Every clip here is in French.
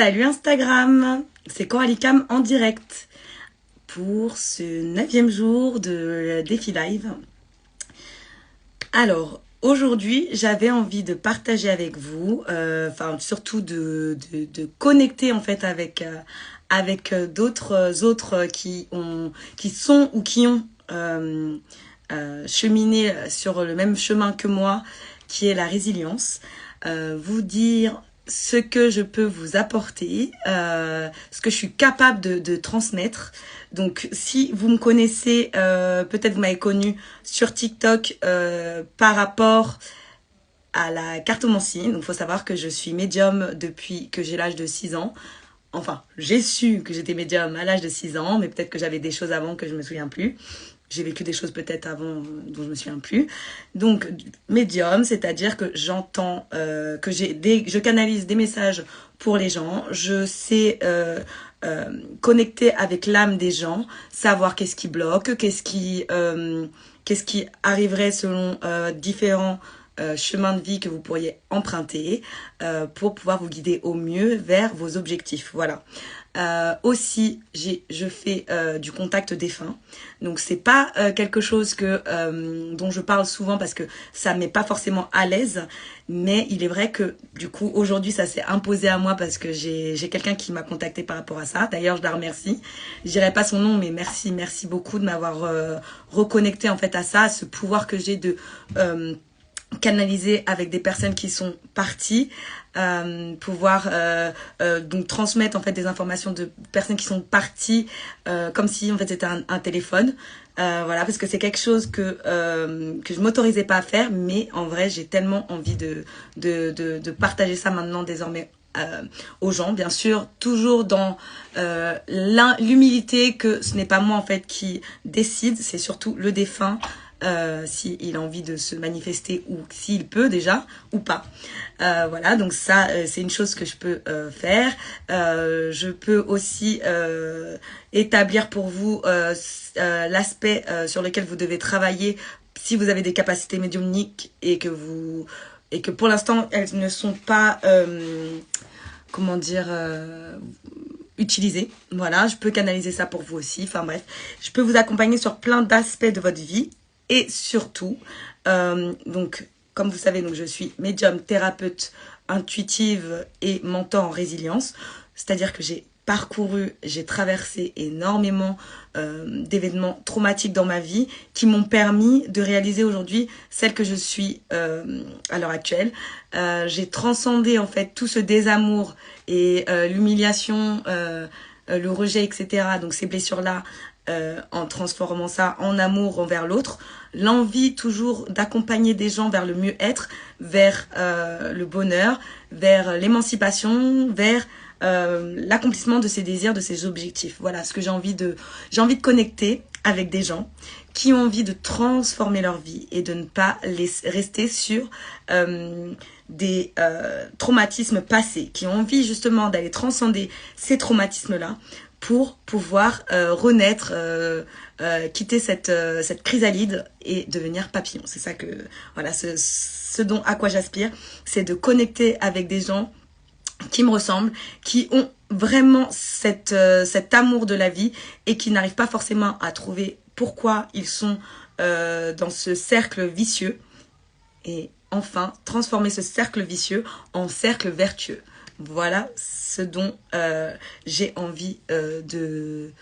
Salut Instagram, c'est Coralie Cam en direct pour ce 9e jour de défi live. Alors, aujourd'hui, j'avais envie de partager avec vous, surtout de connecter en fait avec d'autres autres qui sont ou qui ont cheminé sur le même chemin que moi, qui est la résilience. Vous dire ce que je peux vous apporter, ce que je suis capable de transmettre. Donc si vous me connaissez, peut-être vous m'avez connu sur TikTok par rapport à la cartomancie. Donc il faut savoir que je suis médium depuis que j'ai l'âge de 6 ans. Enfin, j'ai su que j'étais médium à l'âge de 6 ans, mais peut-être que j'avais des choses avant que je ne me souviens plus. J'ai vécu des choses peut-être avant dont je me souviens plus. Donc, médium, c'est-à-dire que j'entends, je canalise des messages pour les gens. Je sais connecter avec l'âme des gens, savoir qu'est-ce qui bloque, qu'est-ce qui arriverait selon différents chemin de vie que vous pourriez emprunter pour pouvoir vous guider au mieux vers vos objectifs. Voilà. Aussi, je fais du contact défunt. Donc c'est pas quelque chose dont je parle souvent parce que ça me met pas forcément à l'aise. Mais il est vrai que du coup aujourd'hui ça s'est imposé à moi parce que j'ai quelqu'un qui m'a contacté par rapport à ça. D'ailleurs je la remercie. Je dirais pas son nom mais merci beaucoup de m'avoir reconnecté en fait à ça, à ce pouvoir que j'ai de canaliser avec des personnes qui sont parties, pouvoir donc transmettre en fait des informations de personnes qui sont parties comme si en fait c'était un téléphone. Voilà, parce que c'est quelque chose que je m'autorisais pas à faire, mais en vrai j'ai tellement envie de partager ça maintenant désormais aux gens, bien sûr, toujours dans l'humilité que ce n'est pas moi en fait qui décide, c'est surtout le défunt. S'il a envie de se manifester ou s'il peut déjà ou pas. Voilà, donc ça c'est une chose que je peux faire. Je peux aussi établir pour vous l'aspect sur lequel vous devez travailler si vous avez des capacités médiumniques et que pour l'instant elles ne sont pas utilisées. Voilà, je peux canaliser ça pour vous aussi. Enfin bref, je peux vous accompagner sur plein d'aspects de votre vie. Et surtout, donc, comme vous savez, donc, je suis médium, thérapeute, intuitive et mentor en résilience. C'est-à-dire que j'ai traversé énormément d'événements traumatiques dans ma vie qui m'ont permis de réaliser aujourd'hui celle que je suis à l'heure actuelle. J'ai transcendé en fait tout ce désamour et l'humiliation, le rejet, etc. Donc ces blessures-là, en transformant ça en amour envers l'autre, l'envie toujours d'accompagner des gens vers le mieux-être, vers le bonheur, vers l'émancipation, vers l'accomplissement de ses désirs, de ses objectifs. Voilà ce que j'ai envie de connecter avec des gens qui ont envie de transformer leur vie et de ne pas rester sur des traumatismes passés, qui ont envie justement d'aller transcender ces traumatismes-là pour pouvoir renaître, quitter cette chrysalide et devenir papillon. C'est ça que, voilà, ce à quoi j'aspire, c'est de connecter avec des gens qui me ressemblent, qui ont vraiment cet amour de la vie et qui n'arrivent pas forcément à trouver pourquoi ils sont dans ce cercle vicieux. Et enfin, transformer ce cercle vicieux en cercle vertueux. Voilà ce dont j'ai envie de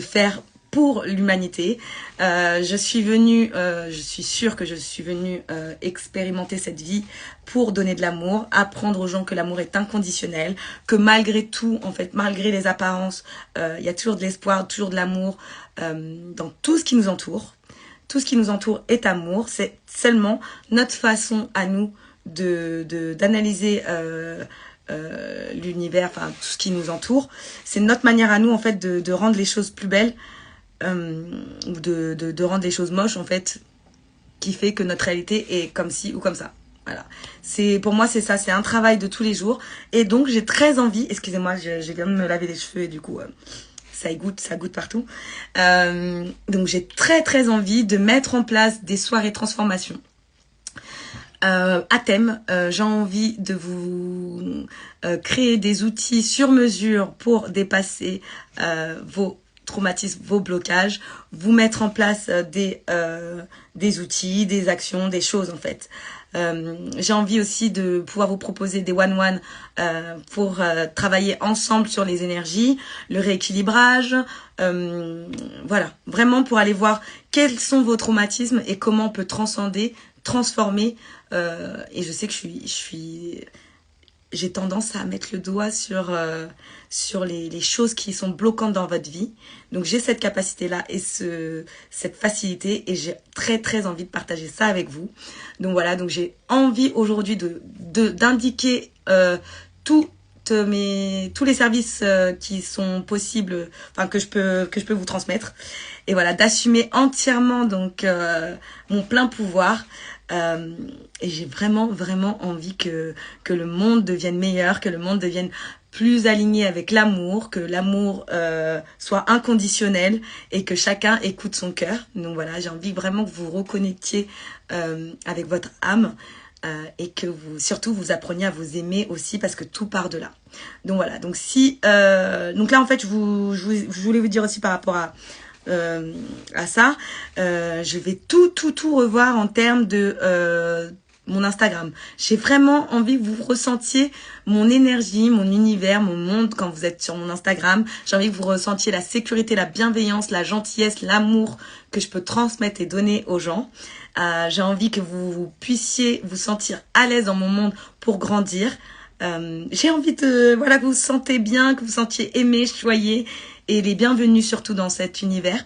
faire pour l'humanité. Je suis sûre que je suis venue expérimenter cette vie pour donner de l'amour, apprendre aux gens que l'amour est inconditionnel, que malgré tout, en fait, malgré les apparences, il y a toujours de l'espoir, toujours de l'amour dans tout ce qui nous entoure. Tout ce qui nous entoure est amour, c'est seulement notre façon à nous d'analyser l'univers, enfin tout ce qui nous entoure. C'est notre manière à nous en fait de rendre les choses plus belles ou de rendre les choses moches en fait, qui fait que notre réalité est comme ci ou comme ça. Voilà. Pour moi c'est ça, c'est un travail de tous les jours. Et donc j'ai très envie, excusez-moi, je viens de me laver les cheveux et du coup ça goûte partout. Donc j'ai très envie de mettre en place des soirées transformation à thème. J'ai envie de vous créer des outils sur mesure pour dépasser vos traumatismes, vos blocages, vous mettre en place des outils, des actions, des choses en fait. J'ai envie aussi de pouvoir vous proposer des one-one pour travailler ensemble sur les énergies, le rééquilibrage, voilà, vraiment pour aller voir quels sont vos traumatismes et comment on peut transcender, transformer. Et je sais que j'ai tendance à mettre le doigt sur les choses qui sont bloquantes dans votre vie. Donc j'ai cette capacité-là et cette facilité et j'ai très très envie de partager ça avec vous. Donc voilà, donc j'ai envie aujourd'hui d'indiquer tous les services qui sont possibles, enfin que je peux vous transmettre. Et voilà, d'assumer entièrement donc mon plein pouvoir. Et j'ai vraiment envie que le monde devienne meilleur, que le monde devienne plus aligné avec l'amour, que l'amour soit inconditionnel et que chacun écoute son cœur. Donc voilà, j'ai envie vraiment que vous reconnectiez avec votre âme et que surtout vous appreniez à vous aimer aussi parce que tout part de là. Donc voilà, donc donc là en fait je voulais vous dire aussi par rapport à ça, je vais tout revoir en termes de mon Instagram. J'ai vraiment envie que vous ressentiez mon énergie, mon univers, mon monde quand vous êtes sur mon Instagram. J'ai envie que vous ressentiez la sécurité, la bienveillance, la gentillesse, l'amour que je peux transmettre et donner aux gens. J'ai envie que vous puissiez vous sentir à l'aise dans mon monde pour grandir. J'ai envie que vous vous sentez bien, que vous sentiez aimé, choyé et les bienvenus surtout dans cet univers.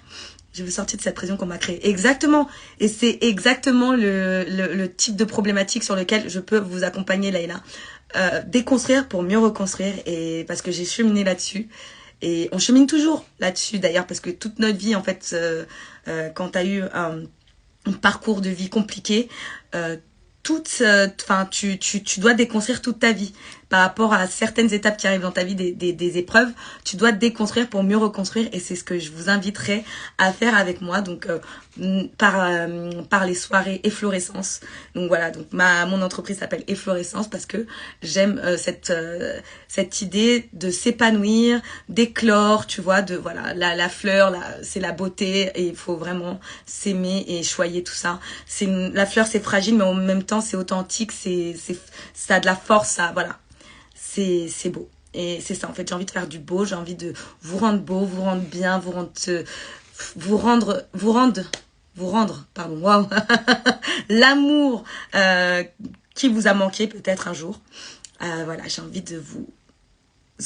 Je veux sortir de cette prison qu'on m'a créée. Exactement. Et c'est exactement le type de problématique sur lequel je peux vous accompagner, Layla. Déconstruire pour mieux reconstruire. Et parce que j'ai cheminé là-dessus. Et on chemine toujours là-dessus d'ailleurs. Parce que toute notre vie, en fait, quand tu as eu un parcours de vie compliqué, tu dois déconstruire toute ta vie par rapport à certaines étapes qui arrivent dans ta vie, des épreuves. Tu dois te déconstruire pour mieux reconstruire et c'est ce que je vous inviterai à faire avec moi, donc par les soirées Efflorescence. Donc voilà, donc mon entreprise s'appelle Efflorescence parce que j'aime cette idée de s'épanouir, d'éclore, tu vois, de voilà, la fleur, c'est la beauté et il faut vraiment s'aimer et choyer tout ça. La fleur c'est fragile mais en même temps c'est authentique, ça a de la force, ça, voilà. C'est beau. Et c'est ça, en fait, j'ai envie de faire du beau, j'ai envie de vous rendre beau, vous rendre bien, vous rendre, pardon, waouh, l'amour qui vous a manqué peut-être un jour. Voilà, j'ai envie de vous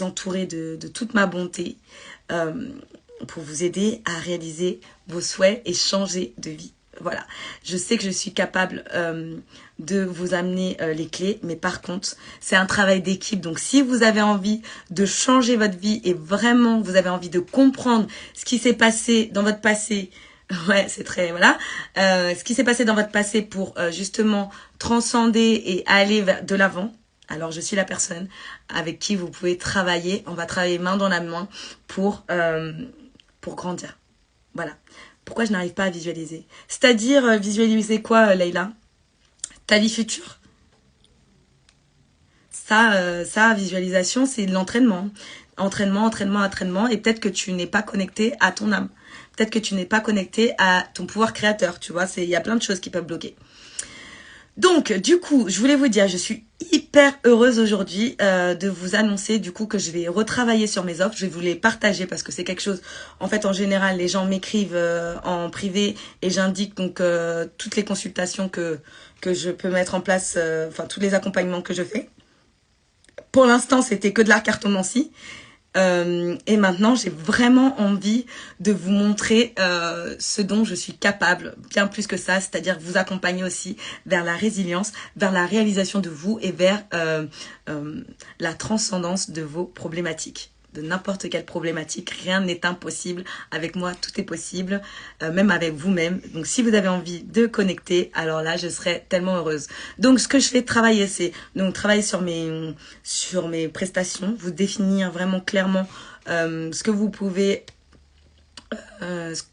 entourer de toute ma bonté pour vous aider à réaliser vos souhaits et changer de vie. Voilà, je sais que je suis capable de vous amener les clés, mais par contre, c'est un travail d'équipe. Donc, si vous avez envie de changer votre vie et vraiment vous avez envie de comprendre ce qui s'est passé dans votre passé, ouais, c'est très, voilà, ce qui s'est passé dans votre passé pour justement transcender et aller de l'avant, alors je suis la personne avec qui vous pouvez travailler. On va travailler main dans la main pour grandir. Voilà. Pourquoi je n'arrive pas à visualiser? C'est-à-dire, visualiser quoi, Layla? Ta vie future? Ça, visualisation, c'est de l'entraînement. Entraînement. Et peut-être que tu n'es pas connecté à ton âme. Peut-être que tu n'es pas connecté à ton pouvoir créateur, tu vois. Il y a plein de choses qui peuvent bloquer. Donc, du coup, je voulais vous dire, je suis hyper heureuse aujourd'hui de vous annoncer du coup que je vais retravailler sur mes offres. Je vais vous les partager parce que c'est quelque chose, en fait, en général, les gens m'écrivent en privé et j'indique donc toutes les consultations que je peux mettre en place, tous les accompagnements que je fais. Pour l'instant, c'était que de la cartomancie. Et maintenant, j'ai vraiment envie de vous montrer ce dont je suis capable, bien plus que ça, c'est-à-dire vous accompagner aussi vers la résilience, vers la réalisation de vous et vers la transcendance de vos problématiques. De n'importe quelle problématique, rien n'est impossible. Avec moi, tout est possible, même avec vous-même. Donc, si vous avez envie de connecter, alors là, je serai tellement heureuse. Donc, ce que je fais travailler, c'est donc travailler sur mes prestations, vous définir vraiment clairement ce que vous pouvez,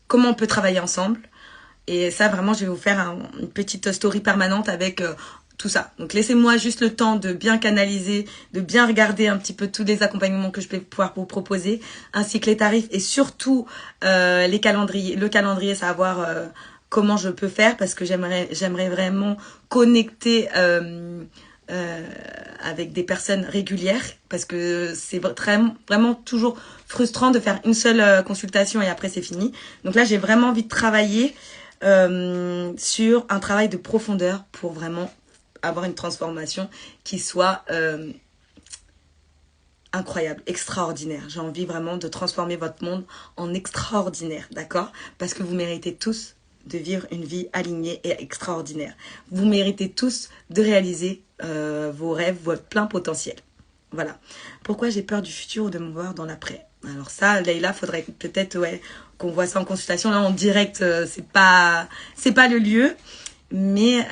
comment on peut travailler ensemble. Et ça, vraiment, je vais vous faire une petite story permanente avec tout ça. Donc laissez-moi juste le temps de bien canaliser, de bien regarder un petit peu tous les accompagnements que je vais pouvoir vous proposer, ainsi que les tarifs et surtout le calendrier, savoir comment je peux faire, parce que j'aimerais vraiment connecter avec des personnes régulières, parce que c'est vraiment toujours frustrant de faire une seule consultation et après c'est fini. Donc là j'ai vraiment envie de travailler sur un travail de profondeur pour vraiment avoir une transformation qui soit incroyable, extraordinaire. J'ai envie vraiment de transformer votre monde en extraordinaire, d'accord? Parce que vous méritez tous de vivre une vie alignée et extraordinaire. Vous méritez tous de réaliser vos rêves, votre plein potentiel. Voilà. Pourquoi j'ai peur du futur ou de me voir dans l'après? Alors ça, Leïla, faudrait peut-être qu'on voit ça en consultation. Là, en direct, c'est pas le lieu. Mais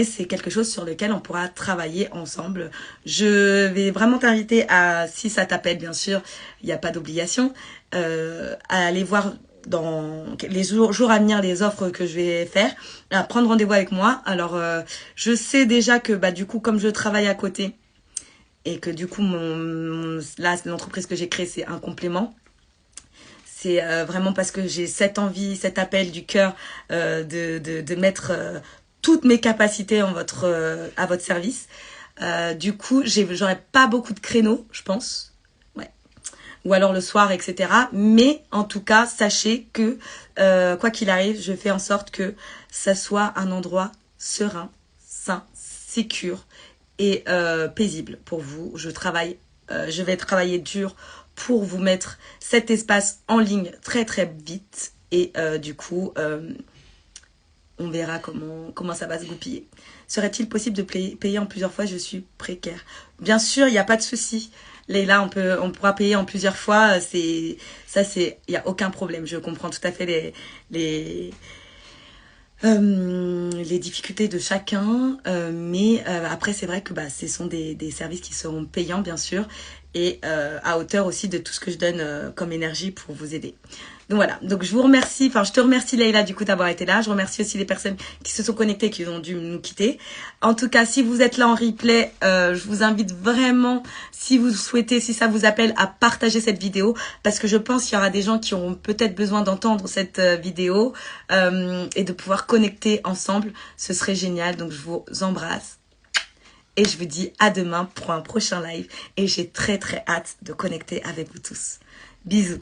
c'est quelque chose sur lequel on pourra travailler ensemble. Je vais vraiment t'inviter à, si ça t'appelle bien sûr, il n'y a pas d'obligation, à aller voir dans les jours à venir les offres que je vais faire, à prendre rendez-vous avec moi. Alors je sais déjà que du coup comme je travaille à côté et que du coup là l'entreprise que j'ai créée c'est un complément. C'est vraiment parce que j'ai cette envie, cet appel du cœur de mettre toutes mes capacités à votre service. Du coup, j'aurais pas beaucoup de créneaux, je pense. Ouais. Ou alors le soir, etc. Mais en tout cas, sachez que quoi qu'il arrive, je fais en sorte que ça soit un endroit serein, sain, sécure et paisible pour vous. Je vais travailler dur pour vous mettre cet espace en ligne très très vite et du coup on verra comment ça va se goupiller. Serait-il possible de payer en plusieurs fois? Je suis précaire. Bien sûr, il n'y a pas de souci. Leïla, on pourra payer en plusieurs fois. Il n'y a aucun problème. Je comprends tout à fait les difficultés de chacun, mais après c'est vrai que ce sont des services qui seront payants bien sûr et à hauteur aussi de tout ce que je donne comme énergie pour vous aider. Donc voilà, donc je te remercie Leïla du coup d'avoir été là. Je remercie aussi les personnes qui se sont connectées, qui ont dû nous quitter. En tout cas, si vous êtes là en replay, je vous invite vraiment, si vous souhaitez, si ça vous appelle, à partager cette vidéo, parce que je pense qu'il y aura des gens qui auront peut-être besoin d'entendre cette vidéo et de pouvoir connecter ensemble. Ce serait génial, donc je vous embrasse. Et je vous dis à demain pour un prochain live. Et j'ai très très hâte de connecter avec vous tous. Bisous.